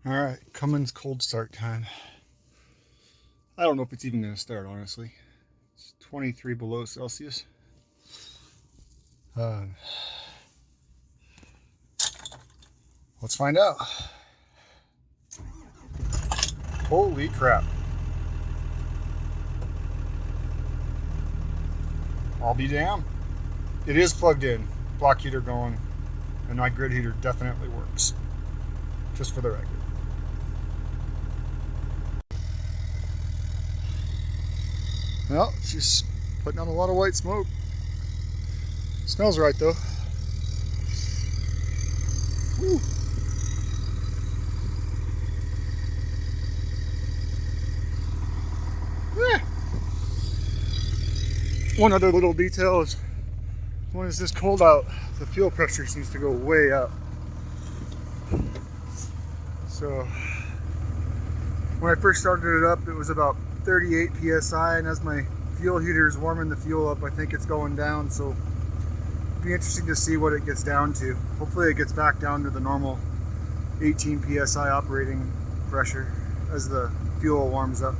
Alright, Cummins cold start time. I don't know if it's even going to start, honestly. It's 23 below Celsius. Let's find out. Holy crap. I'll be damned. It is plugged in. Block heater going. And my grid heater definitely works. Just for the record. Well, she's putting out a lot of white smoke. Smells right though. Woo. Yeah. One other little detail is when it's this cold out, the fuel pressure seems to go way up. So when I first started it up, it was about 38 psi, and as my fuel heater is warming the fuel up, I think it's going down. So it'll be interesting to see what it gets down to. Hopefully it gets back down to the normal 18 psi operating pressure as the fuel warms up.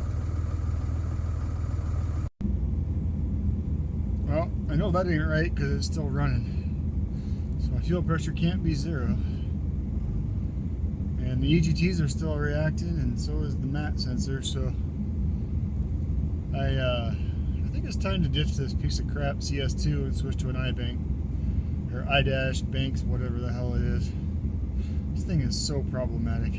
Well, I know that ain't right because it's still running. So my fuel pressure can't be zero. And the EGTs are still reacting, and so is the mat sensor. So I think it's time to ditch this piece of crap CS2 and switch to an iBank or iDash Banks, whatever the hell it is. This thing is so problematic.